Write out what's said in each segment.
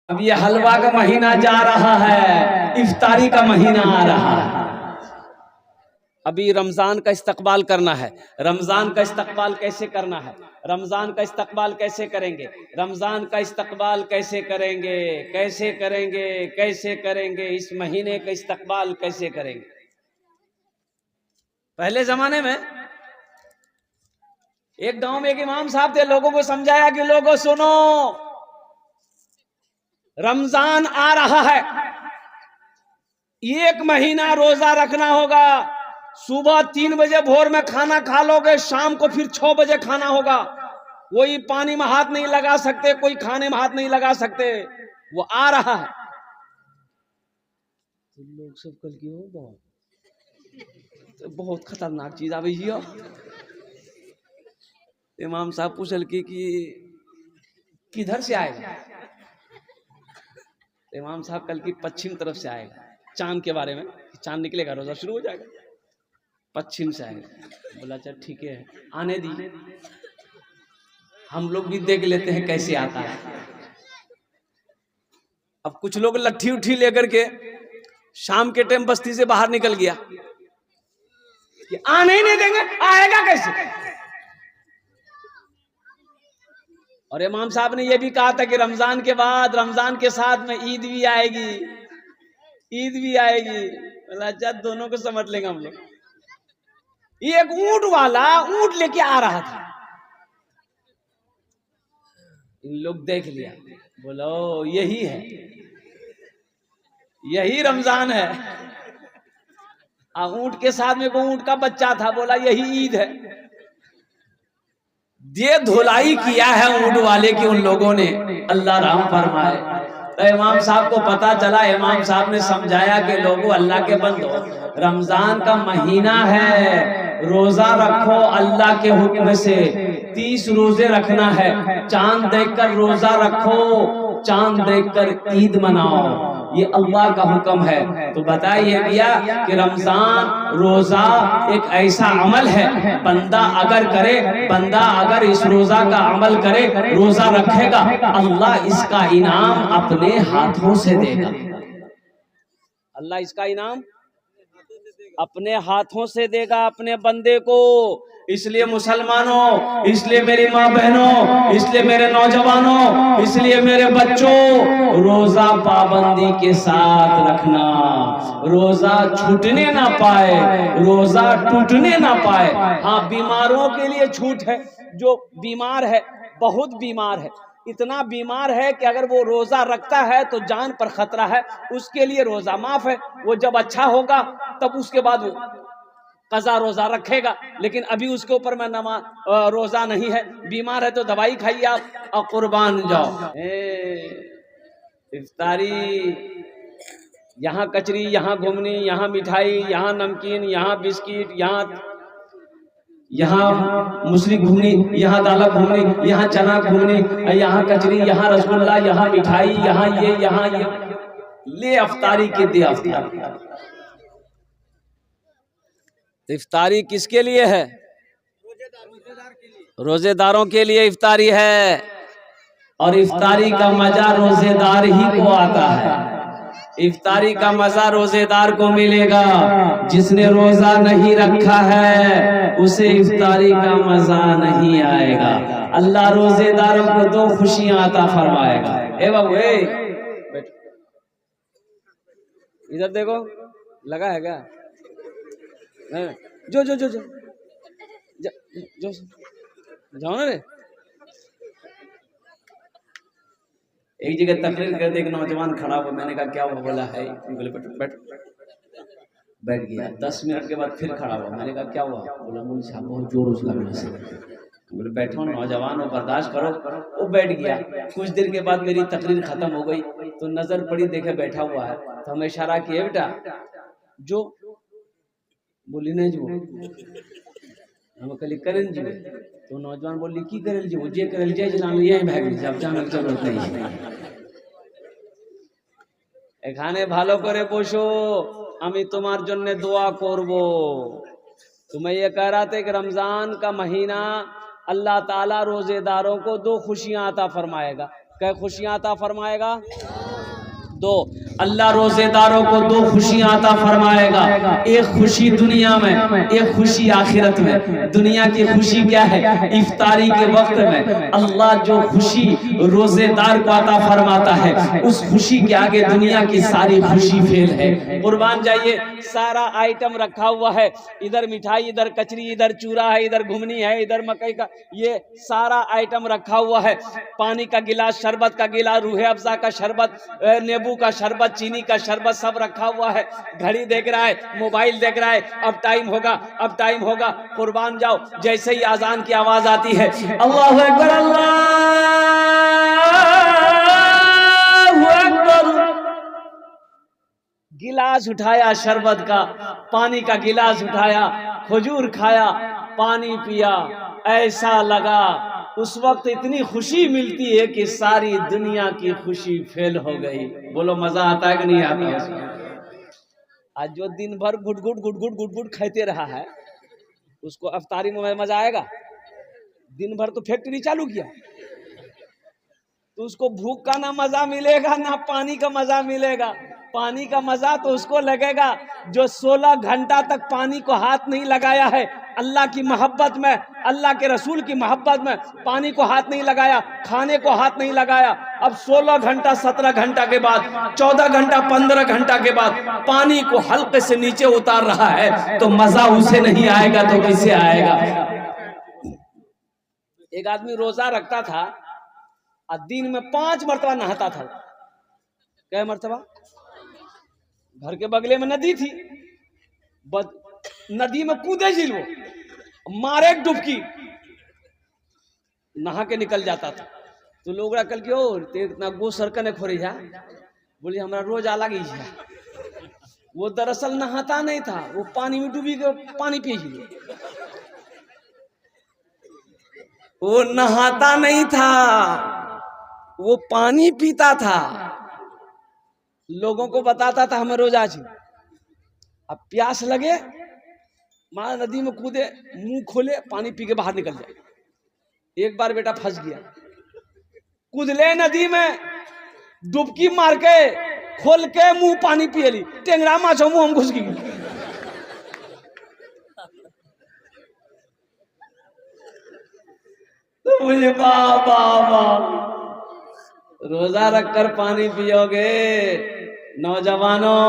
अब ये हलवा का महीना जा रहा है, इफ्तारी का महीना आ रहा है। अभी रमजान का इस्तकबाल करना है। रमजान का इस्तकबाल कैसे करना है? रमजान का इस्तकबाल कैसे करेंगे? रमजान का इस्तकबाल कैसे करेंगे? कैसे करेंगे? कैसे करेंगे? इस महीने का इस्तकबाल कैसे करेंगे? पहले जमाने में एक गांव में एक इमाम साहब थे, लोगों को समझाया कि लोगों सुनो, रमजान आ रहा है, एक महीना रोजा रखना होगा। सुबह 3 बजे भोर में खाना खा लोगे, शाम को फिर 6 बजे खाना होगा। कोई पानी में हाथ नहीं लगा सकते, कोई खाने में हाथ नहीं लगा सकते। वो आ रहा है। तो लोग सब कल की हो बहुत खतरनाक चीज आ गई। इमाम साहब पूछल कि किधर से आएगा? इमाम साहब कल की पश्चिम तरफ से आएगा। चांद के बारे में, चांद निकलेगा रोजा शुरू हो जाएगा, पश्चिम से आएगा। बोला अच्छा ठीक है, आने दी, हम लोग भी देख लेते हैं कैसे आता है। अब कुछ लोग लट्ठी उठी लेकर के शाम के टाइम बस्ती से बाहर निकल गया कि आने ही नहीं देंगे, आएगा कैसे? और इमाम साहब ने यह भी कहा था कि रमजान के बाद, रमजान के साथ में ईद भी आएगी, ईद भी आएगी। बोला अच्छा दोनों को समझ लेंगे हम लोग। ये एक ऊंट वाला ऊंट लेके आ रहा था, इन लोग देख लिया, बोलो यही है, यही रमजान है। ऊंट के साथ में को ऊंट का बच्चा था, बोला यही ईद है। ये धुलाई किया है ऊंट वाले की उन लोगों ने, अल्लाह राम फरमाए। तो इमाम साहब को पता चला, इमाम साहब ने समझाया कि लोगों अल्लाह के बंदो, रमजान का महीना है, रोजा रखो अल्लाह के हुक्म से। 30 रोजे रखना है, चांद देखकर रोजा रखो, चांद देखकर ईद मनाओ, ये अल्लाह का हुक्म है। तो बताइए भैया कि रमजान रोजा एक ऐसा अमल है, बंदा अगर करे, बंदा अगर इस रोजा का अमल करे, रोजा रखेगा, अल्लाह इसका इनाम अपने हाथों से देगा। अल्लाह इसका इनाम अपने हाथों से देगा अपने बंदे को। इसलिए मुसलमानों, इसलिए मेरी माँ बहनों, इसलिए मेरे नौजवानों, इसलिए मेरे बच्चों, रोजा पाबंदी के साथ रखना, रोजा छूटने ना पाए, रोजा टूटने ना पाए। हाँ, बीमारों के लिए छूट है, जो बीमार है, बहुत बीमार है, इतना बीमार है कि अगर वो रोजा रखता है तो जान पर खतरा है, उसके लिए रोजा माफ है। वो जब अच्छा होगा तब उसके बाद वो कज़ा रोजा रखेगा, लेकिन अभी उसके ऊपर में रोजा नहीं है, बीमार है तो दवाई खाइए आप और कुर्बान जाओ। इफ्तारी, यहाँ कचरी, यहाँ घुमनी, यहाँ मिठाई, यहाँ नमकीन, यहाँ बिस्किट, यहाँ मुसली घूमनी, यहाँ दाला घूमनी, यहाँ चना घूमनी, यहाँ कचरी, यहाँ रसगुल्ला, यहाँ मिठाई, यहाँ ये ले अफ्तारी के दे अफ्तारी। इफ्तारी किसके लिए है? रोजेदारों के लिए इफ्तारी है। और इफ्तारी का मजा रोजेदार ही को आता है। इफ्तारी का मजा रोजेदार को मिलेगा। जिसने रोजा नहीं रखा है उसे इफ्तारी का मजा नहीं आएगा। अल्लाह रोजेदारों को 2 खुशियां अता फरमाएगा। ए बाबू इधर देखो, लगा है क्या? जो जो जो जो जो जाओ ना रे। एक जगह तकरीर करते एक नौजवान खड़ा हुआ, मैंने कहा क्या हुआ? बोला है, बोले बैठ गया। 10 मिनट के बाद फिर खड़ा हुआ, मैंने कहा क्या हुआ? बोला मुझे साहब बहुत जोर उस लगने से। बोले बैठो नौजवान हो, बर्दाश्त करो। वो बैठ गया। कुछ देर के बाद मेरी तकरीर खत्म हो गई तो नजर पड़ी, देखे बैठा हुआ है, तो हमें इशारा किया, बेटा जो बोली नहीं जो हम कल करें जी। तो नौजवान बोली की करें जी? वो जे करें जे जनाम यही भाग যাব জানার জরুরত নেই। এখানে ভালো করে বসো, আমি তোমার জন্য দোয়া করব। तो मैं ये कह रहा था कि रमजान का महीना अल्लाह ताला रोजेदारों को 2 खुशियां अता फरमाएगा। क्या खुशियां अता फरमाएगा? दो। अल्लाह रोजेदारों को दो खुशियां अता फरमाएगा, एक खुशी दुनिया में, एक खुशी आखिरत में। दुनिया की खुशी क्या है? इफ्तारी के वक्त में अल्लाह जो खुशी रोजेदार को अता फरमाता है, उस खुशी के आगे दुनिया की सारी खुशी फेल है। कुर्बान जाइए, सारा आइटम रखा हुआ है, इधर मिठाई, इधर कचरी, इधर चूरा है, इधर घुमनी है, इधर मकई का, ये सारा आइटम रखा हुआ है। पानी का गिलास, शरबत का गिलास, रूहे अफ़ज़ा का शरबत, नींबू का शरबत, चीनी का शरबत सब रखा हुआ है। घड़ी देख रहा है, मोबाइल देख रहा है, अब टाइम होगा, अब टाइम होगा। कुर्बान जाओ, जैसे ही आजान की आवाज आती है, अल्लाहु अकबर, अल्लाहु अकबर, गिलास उठाया शरबत का, पानी का गिलास उठाया, खजूर खाया, पानी पिया, ऐसा लगा उस वक्त इतनी खुशी मिलती है कि सारी दुनिया की खुशी फेल हो गई। बोलो मजा आता है कि नहीं आता? आज जो दिन भर गुट गुट खाते रहा है, उसको अफ्तारी में मजा आएगा? दिन भर तो फैक्ट्री चालू किया, तो उसको भूख का ना मजा मिलेगा, ना पानी का मजा मिलेगा। पानी का मजा तो उसको लगेगा जो 16 घंटा तक पानी को हाथ नहीं लगाया है, अल्लाह की मोहब्बत में, अल्लाह के रसूल की मोहब्बत में पानी को हाथ नहीं लगाया, खाने को हाथ नहीं लगाया। अब 16 घंटा, 17 घंटा के बाद, 14 घंटा, 15 घंटा के बाद पानी को हल्के से नीचे उतार रहा है, तो मजा उसे नहीं आएगा तो किसे आएगा? एक आदमी रोजा रखता था और दिन में 5 मरतबा नहाता था। क्या मरतबा? घर के बगले में नदी थी, नदी में कूदे जी, वो मारे डुबकी, नहा के निकल जाता था। तो लोग कल के इतना गो सरकने खोरी है, बोली हमारा रोज अलग ही है। वो दरअसल नहाता नहीं था, वो पानी में डूबी के पानी पी ही, वो नहाता नहीं था, वो पानी पीता था। लोगों को बताता था हमें रोजा जी। अब प्यास लगे, माँ नदी में कूदे, मुंह खोले, पानी पी के बाहर निकल जाए। एक बार बेटा फंस गया, कूदले नदी में, डुबकी मार के, खोल के मुंह पानी पिए ली, टेंगरा माछो मुंह हम घुस गई। तो मुझे बाबा रोजा रखकर पानी पियोगे? नौजवानों,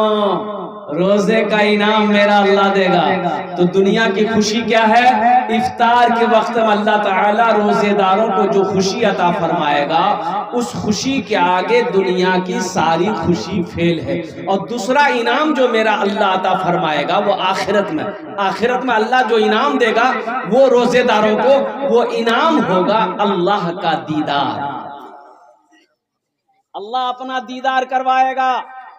रोजे का इनाम मेरा अल्लाह देगा। तो दुनिया की खुशी क्या है? इफ्तार के वक्त में अल्लाह ताला रोजेदारों को जो खुशी अता फरमाएगा, उस खुशी के आगे दुनिया की सारी खुशी फेल है। और दूसरा इनाम जो मेरा अल्लाह अता फरमाएगा वो आखिरत में, आखिरत में अल्लाह जो इनाम देगा वो रोजेदारों को, वो इनाम होगा अल्लाह का दीदार। अल्लाह अपना दीदार करवाएगा,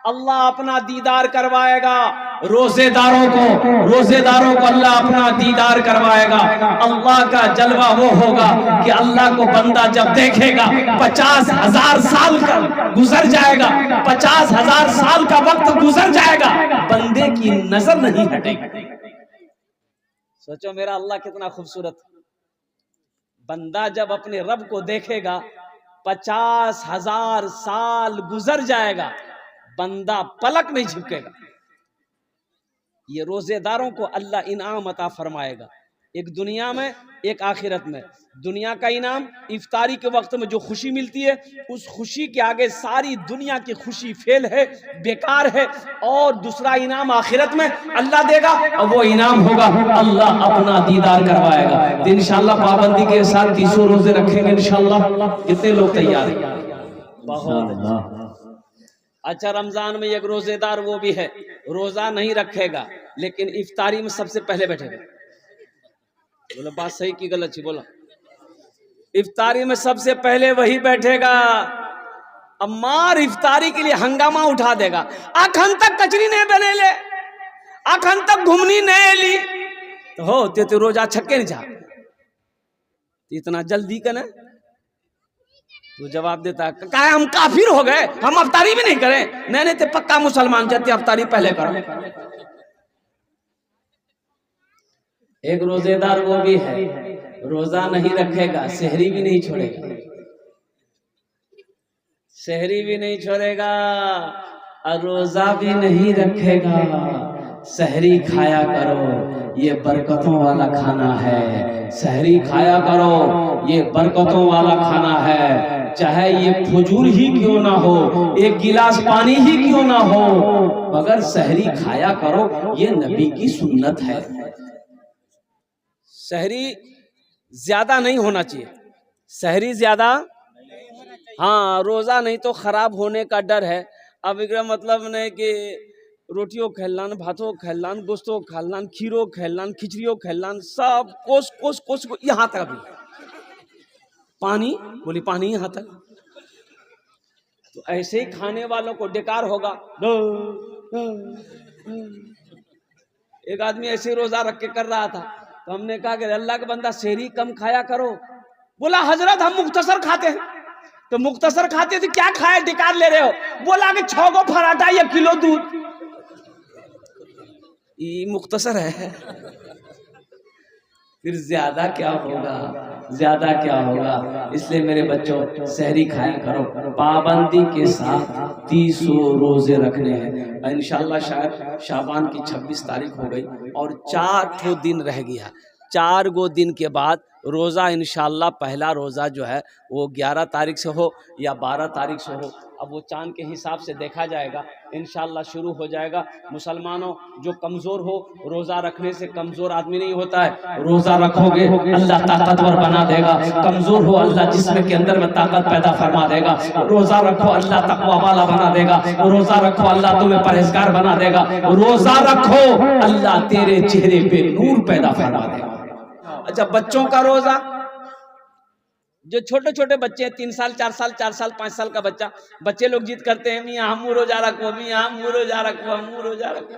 अल्लाह अपना दीदार करवाएगा रोजेदारों को अल्लाह अपना दीदार करवाएगा। अल्लाह का जलवा वो होगा कि अल्लाह को बंदा जब देखेगा, 50,000 साल का गुजर जाएगा, 50,000 साल का वक्त गुजर जाएगा, बंदे की नजर नहीं हटेगी। सोचो मेरा अल्लाह कितना खूबसूरत। बंदा जब अपने रब को देखेगा, 50,000 साल गुजर जाएगा, बंदा पलक नहीं झुकेगा। ये रोजेदारों को अल्लाह इनाम अता फरमाएगा, एक दुनिया में, एक आखिरत में। दुनिया का इनाम इफ्तारी के वक्त में जो खुशी मिलती है, उस खुशी के आगे सारी दुनिया की खुशी फेल है, बेकार है। और दूसरा इनाम आखिरत में अल्लाह देगा, और वो इनाम होगा अल्लाह अपना दीदार करवाएगा। तो इंशाअल्लाह पाबंदी के साथ 300 रोजे रखेंगे इंशाअल्लाह। कितने लोग तैयार हैं? बहुत अच्छा। रमजान में एक रोजेदार वो भी है, रोजा नहीं रखेगा लेकिन इफ्तारी में सबसे पहले बैठेगा। बोलो बात सही की गलत थी? बोलो। इफ्तारी में सबसे पहले वही बैठेगा। अब मार इफ्तारी के लिए हंगामा उठा देगा, अखन तक कचरी नहीं बने ले, अखन तक घुमनी नहीं ली, तो हो ते रोजा छक्के नहीं जा, इतना जल्दी कने? तो जवाब देता है, कहा हम काफिर हो गए, हम अफ्तारी भी नहीं करें? नहीं ते पक्का मुसलमान चाहते, अफ्तारी पहले करो। एक रोजेदार वो भी है, रोजा नहीं रखेगा, सेहरी भी नहीं छोड़ेगा। सहरी भी नहीं छोड़ेगा और रोजा भी नहीं रखेगा। सहरी खाया करो, ये बरकतों वाला खाना है। सहरी खाया करो, ये बरकतों वाला खाना है। चाहे ये फजूल ही क्यों ना हो, एक गिलास पानी ही क्यों ना हो, मगर सहरी खाया करो, ये नबी की सुन्नत है। सहरी ज्यादा नहीं होना चाहिए, सहरी ज्यादा, हाँ रोजा नहीं तो खराब होने का डर है। अब एक मतलब नहीं कि रोटियों खेलान, भातों खेलान, गोश्तों खेलान, खीरों खेलान, खिचड़ियों खेलान, सब कोस कोस कोस यहाँ तक भी पानी, बोली पानी यहाँ तक। तो ऐसे ही खाने वालों को बेकार होगा। एक आदमी ऐसे रोजा रख के कर रहा था, तो हमने कहा कि अल्लाह का बंदा सहरी कम खाया करो। बोला हजरत हम मुख्तसर खाते हैं। तो मुख्तसर खाते थे, क्या खाए डिकार ले रहे हो? बोला कि 6 गो पराठा, 1 किलो दूध। ये मुख्तसर है। फिर ज्यादा क्या होगा, ज्यादा क्या होगा। इसलिए मेरे बच्चों सहरी खाया करो, पाबंदी के साथ 30 रोजे रखने हैं इंशाल्लाह। शायद शाबान की 26 तारीख हो गई और 4 दिन रह गया। 4 गो दिन के बाद रोज़ा इंशाल्लाह पहला रोज़ा जो है वो 11 तारीख से हो या 12 तारीख से हो, अब वो चांद के हिसाब से देखा जाएगा। इंशाल्लाह शुरू हो जाएगा। मुसलमानों जो कमज़ोर हो, रोज़ा रखने से कमज़ोर आदमी नहीं होता है। रोज़ा रखोगे अल्लाह ताकतवर बना देगा। कमज़ोर हो अल्लाह जिस्म के अंदर में ताकत पैदा फरमा देगा। रोज़ा रखो अल्लाह तकवा वाला बना देगा। रोज़ा रखो अल्लाह तुम्हें परहेजगार बना देगा। रोज़ा रखो अल्लाह तेरे चेहरे पे नूर पैदा फरमा देगा। अच्छा, बच्चों का रोजा, जो छोटे छोटे बच्चे हैं, 3 साल 4 साल 4 साल 5 साल का बच्चा, बच्चे लोग जिद करते हैं मियाँ हम रोजा रखो, मियाँ हम रोजा रखो, हम रोजा रखो।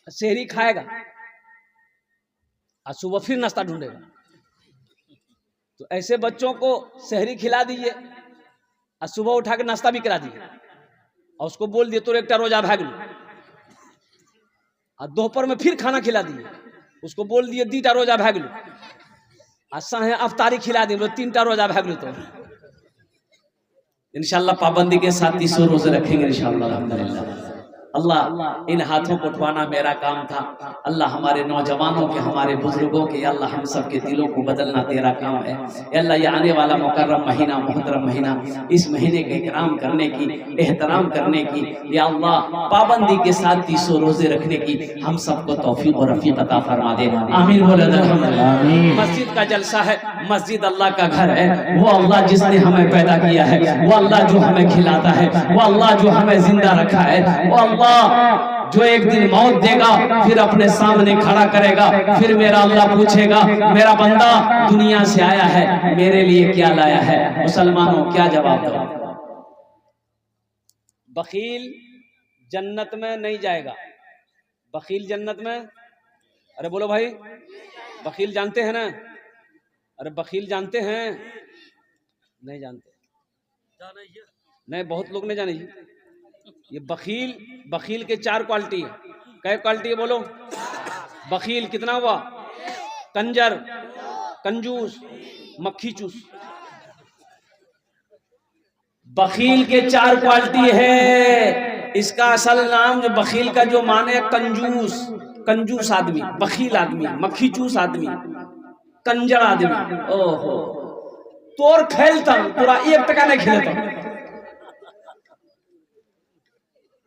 सहरी खाएगा और सुबह फिर नाश्ता ढूंढेगा। तो ऐसे बच्चों को सहरी खिला दीजिए और सुबह उठा के नाश्ता भी करा दीजिए और उसको बोल दिए तो एक रोजा भाग लो। और दोपहर में फिर खाना खिला दीजिए, उसको बोल दिए 2टा रोजा भाग लो। अच्छा है अफ्तारी खिला दी, 3टा रोजा भाग लो। तो इंशाल्लाह पाबंदी के साथ 30 रोजे रखेंगे इंशाल्लाह अल्हम्दुलिल्लाह। अल्लाह इन हाथों को उठवाना मेरा काम था। अल्लाह हमारे नौजवानों के, हमारे बुजुर्गों के, अल्लाह हम सब के दिलों को बदलना तेरा काम है। अल्लाह ये आने वाला मुकर्रम महीना, मुहतरम महीना, इस महीने का इकराम करने की, एहतराम करने की, या अल्लाह पाबंदी के साथ 30 रोजे रखने की हम सबको तौफीक और रफीक अता फरमा दे। आमीन बोले अल्हम्दुलिल्लाह। मस्जिद का जलसा है, मस्जिद अल्लाह का घर है। वो अल्लाह जिसने हमें पैदा किया है, वो अल्लाह जो हमें खिलाता है, वो अल्लाह जो हमें जिंदा रखा है, वो अल्लाह जो एक दिन मौत देगा फिर अपने सामने खड़ा करेगा। फिर मेरा अल्लाह पूछेगा मेरा बंदा दुनिया से आया है, मेरे लिए क्या लाया है? मुसलमानों क्या जवाब दो? बखील जन्नत में नहीं जाएगा। बखील जन्नत में, अरे बोलो भाई, बखील जानते हैं ना? अरे बखील जानते हैं? नहीं जानते? नहीं, बहुत लोग नहीं जाने। ये बखील, बखील के 4 क्वालिटी है। क्या क्वालिटी है बोलो? बखील कितना हुआ? कंजर, कंजूस, मक्खी चूस। बखील के 4 क्वालिटी है। इसका असल नाम जो बखील का जो माने कंजूस, कंजूस आदमी, बखील आदमी, मक्खी चूस आदमी, कंजर आदमी। ओहो, तोर खेलता पूरा 1 टका नहीं खेलता,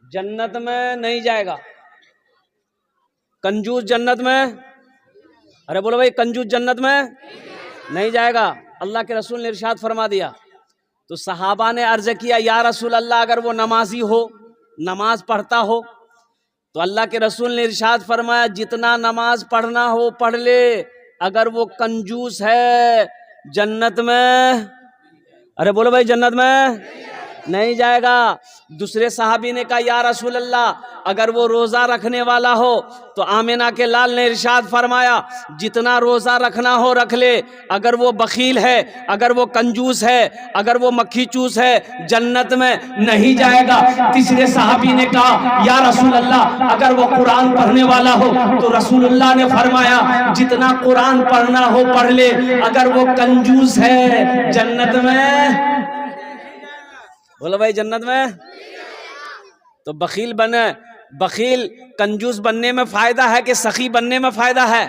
जन्नत में नहीं जाएगा। कंजूस जन्नत में, अरे बोलो भाई, कंजूस जन्नत में नहीं जाएगा। अल्लाह के रसूल ने इरशाद फरमा दिया। तो सहाबा ने अर्ज किया या रसूल अल्लाह, अगर वो नमाजी हो, नमाज पढ़ता हो, तो अल्लाह के रसूल ने इरशाद फरमाया जितना नमाज पढ़ना हो पढ़ ले, अगर वो कंजूस है जन्नत में, अरे बोलो भाई, जन्नत में नहीं जाएगा। दूसरे सहाबी ने कहा या रसूल अल्लाह, अगर वो रोजा रखने वाला हो, तो आमिना के लाल ने इरशाद फरमाया जितना रोजा रखना हो रख ले, अगर वो बखील है, अगर वो कंजूस है, अगर वो मक्खी चूस है, जन्नत में नहीं जाएगा। तीसरे सहाबी ने कहा या रसूल अल्लाह, अगर वो कुरान पढ़ने वाला हो, तो रसूलुल्लाह ने फरमाया जितना कुरान पढ़ना हो पढ़ ले, अगर वो कंजूस है जन्नत में। बोलो भाई जन्नत में। तो बखील बने, बखील कंजूस बनने में फायदा है कि सखी बनने में फायदा है?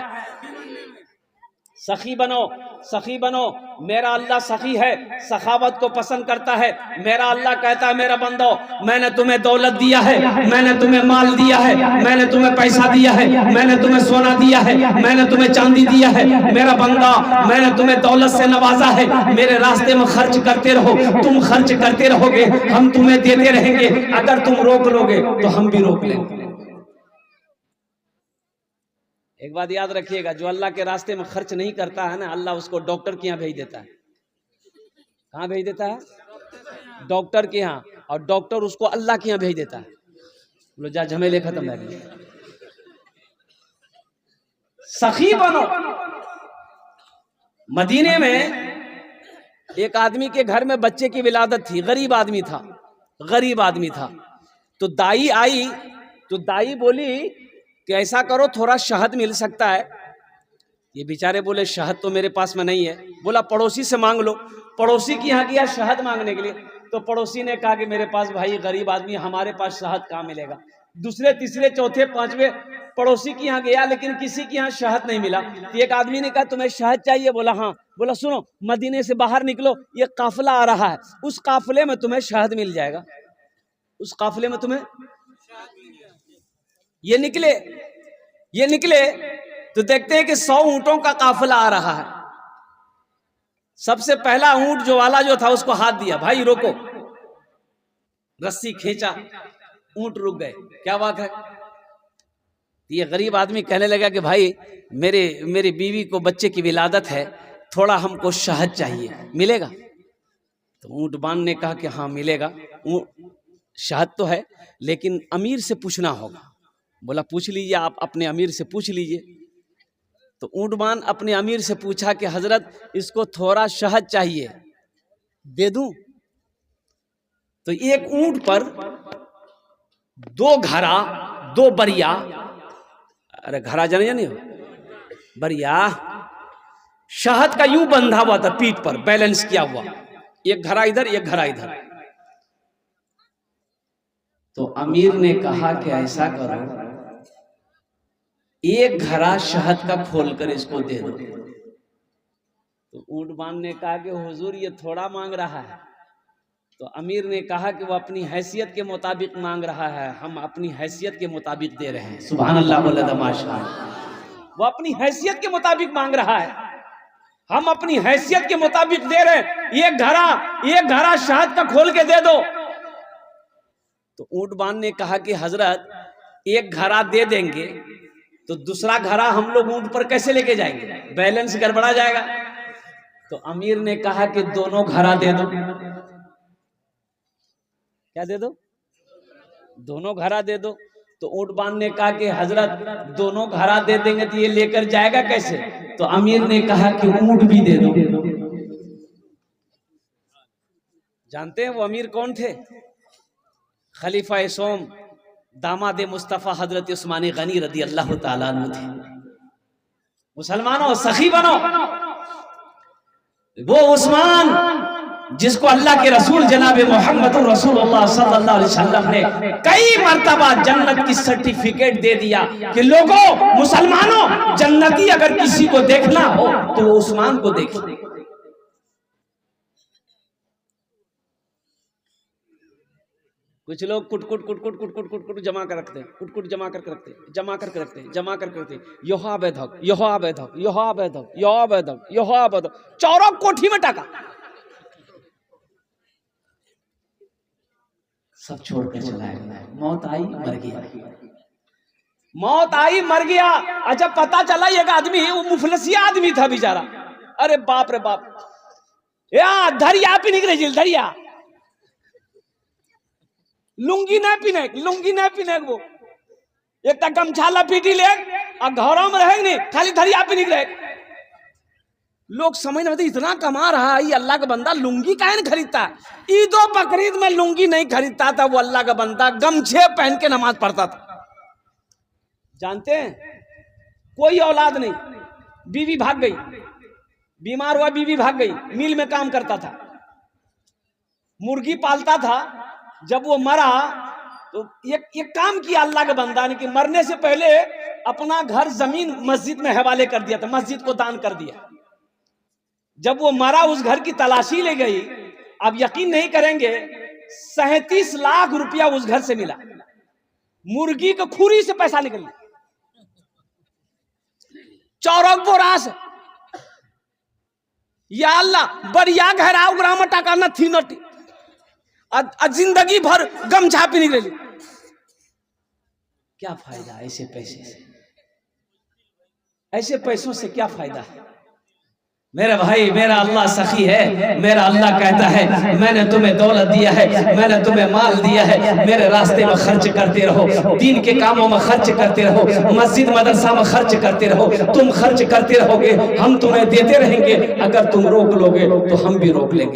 सखी बनो, सखी बनो। मेरा अल्लाह सखी है, सखावत को पसंद करता है। मेरा अल्लाह कहता है मेरा बंदो, मैंने तुम्हें दौलत दिया है, मैंने तुम्हें माल दिया है, मैंने तुम्हें पैसा दिया है, मैंने तुम्हें सोना दिया है, मैंने तुम्हें चांदी दिया है। मेरा बंदा, मैंने तुम्हें दौलत से नवाजा है। मेरे रास्ते में खर्च करते रहो, तुम खर्च करते रहोगे, हम तुम्हें देते रहेंगे। अगर तुम रोक लोगे तो हम भी रोक लेंगे। एक बात याद रखिएगा, जो अल्लाह के रास्ते में खर्च नहीं करता है ना, अल्लाह उसको डॉक्टर के यहाँ भेज देता है। कहाँ भेज देता है? डॉक्टर के यहाँ। और डॉक्टर उसको अल्लाह के यहाँ भेज देता है। बोलो जा झमेले खत्म है। सखी बनो। मदीने में एक आदमी के घर में बच्चे की विलादत थी, गरीब आदमी था, गरीब आदमी था। तो दाई आई, तो दाई बोली कि ऐसा करो थोड़ा शहद मिल सकता है। ये बेचारे बोले शहद तो मेरे पास में नहीं है। बोला पड़ोसी से मांग लो। पड़ोसी के यहाँ गया शहद मांगने के लिए, तो पड़ोसी ने कहा कि मेरे पास भाई गरीब आदमी, हमारे पास शहद कहाँ मिलेगा। दूसरे तीसरे चौथे पांचवे पड़ोसी के यहाँ गया, लेकिन किसी के यहाँ शहद नहीं मिला। तो एक आदमी ने कहा तुम्हें शहद चाहिए? बोला हाँ। बोला सुनो, मदीने से बाहर निकलो, ये काफिला आ रहा है, उस काफिले में तुम्हें शहद मिल जाएगा, उस काफिले में तुम्हें। ये निकले तो देखते हैं कि 100 ऊंटों का काफिला आ रहा है। सबसे पहला ऊंट जो वाला जो था उसको हाथ दिया, भाई रोको। रस्सी खींचा, ऊंट रुक गए। क्या बात है? ये गरीब आदमी कहने लगा कि भाई मेरी बीवी को बच्चे की विलादत है, थोड़ा हमको शहद चाहिए, मिलेगा? तो ऊंट बान ने कहा कि हाँ मिलेगा, शहद तो है, लेकिन अमीर से पूछना होगा। बोला पूछ लीजिए, आप अपने अमीर से पूछ लीजिए। तो ऊंटबान अपने अमीर से पूछा कि हजरत इसको थोड़ा शहद चाहिए, दे दूं? तो एक ऊंट पर 2 घड़ा, 2 बरिया, अरे घड़ा जाने नहीं हो, बरिया शहद का यूं बंधा हुआ था, पीठ पर बैलेंस किया हुआ, एक घड़ा इधर एक घड़ा इधर। तो अमीर ने कहा कि ऐसा करो, एक घड़ा शहद का खोलकर इसको दे दो। तो ऊंटबान ने कहा कि हुजूर ये थोड़ा मांग रहा है। तो अमीर ने कहा कि वो अपनी हैसियत के मुताबिक मांग रहा है, हम अपनी हैसियत के मुताबिक दे रहे हैं। सुभान अल्लाह, माशाअल्लाह। वो अपनी हैसियत के मुताबिक मांग रहा है, हम अपनी हैसियत के मुताबिक दे रहे हैं। एक घड़ा शहद का खोल के दे दो। तो ऊंटबान ने कहा कि हजरत एक घड़ा दे देंगे तो दूसरा घड़ा हम लोग ऊंट पर कैसे लेके जाएंगे, बैलेंस गड़बड़ा जाएगा। तो अमीर ने कहा कि दोनों घड़ा दे दो। क्या दे दो? दोनों घड़ा दे दो। तो ऊंटबान ने कहा कि हजरत दोनों घड़ा दे देंगे तो ये लेकर जाएगा कैसे? तो अमीर ने कहा कि ऊंट भी दे दो। जानते हैं वो अमीर कौन थे? खलीफा सोम, दामाद मुस्तफ़ा हजरत उस्मान गनी रदी अल्लाह ताला अन्हु थे। मुसलमानों सखी बनो। वो उस्मान जिसको अल्लाह के रसूल जनाब मोहम्मद रसूलुल्लाह सल्लल्लाहु अलैहि वसल्लम ने कई मर्तबा जन्नत की सर्टिफिकेट दे दिया कि लोगों, मुसलमानों, जन्नती अगर किसी को देखना हो तो वो उस्मान को देखिए। कुछ लोग कुट जमा कर रखते हैं, कुट जमा करके रखते हैं, जमा करके रखते हैं, जमा करके रखते हैं। यहा बैधक, यहा बैधक, यहा बैधक, यहा बैधक, यहा बैधक, चौरों कोठी में टाका। सब छोड़ कर चला गया। मौत आई मर गया, मौत आई मर गया। अच्छा पता चला एक आदमी, वो मुफलसिया आदमी था बेचारा। अरे बाप रे बाप, या धरिया पी निकले, धरिया लुंगी नहीं पीने वो एक तक गमछा लपीटी ले और घरों में रहेंगे नहीं, खाली धरिया पे निकले। लोग समझ नहीं, इतना कमा रहा है ये अल्लाह का बंदा, लुंगी काहे नहीं खरीदता? ईद और बकरीद में लुंगी नहीं खरीदता था वो अल्लाह का बंदा, गमछे पहन के नमाज पढ़ता था। जानते हैं, कोई औलाद नहीं, बीवी भाग गई, बीमार हुआ बीवी भाग गई, मिल में काम करता था। मुर्गी पालता था। जब वो मरा तो ये काम किया अल्लाह के बंदा ने कि मरने से पहले अपना घर जमीन मस्जिद में हवाले कर दिया था, मस्जिद को दान कर दिया। जब वो मरा उस घर की तलाशी ले गई। अब यकीन नहीं करेंगे 37 लाख रुपया उस घर से मिला। मुर्गी को खुरी से पैसा निकल चौरक बोरास या अल्लाह बढ़िया घराव ग्राम टाका न थी नटी जिंदगी भर गम छापी निकली। क्या फायदा ऐसे पैसे से? ऐसे पैसों से क्या फायदा है? मेरे भाई, मेरा अल्लाह सखी है। मेरा अल्लाह कहता है मैंने तुम्हें दौलत दिया है, मैंने तुम्हें माल दिया है, मेरे रास्ते में खर्च करते रहो, दीन के कामों में खर्च करते रहो, मस्जिद मदरसा में खर्च करते रहो। तुम खर्च करते रहोगे, हम तुम्हें देते रहेंगे। अगर तुम रोक लोगे तो हम भी रोक लेंगे।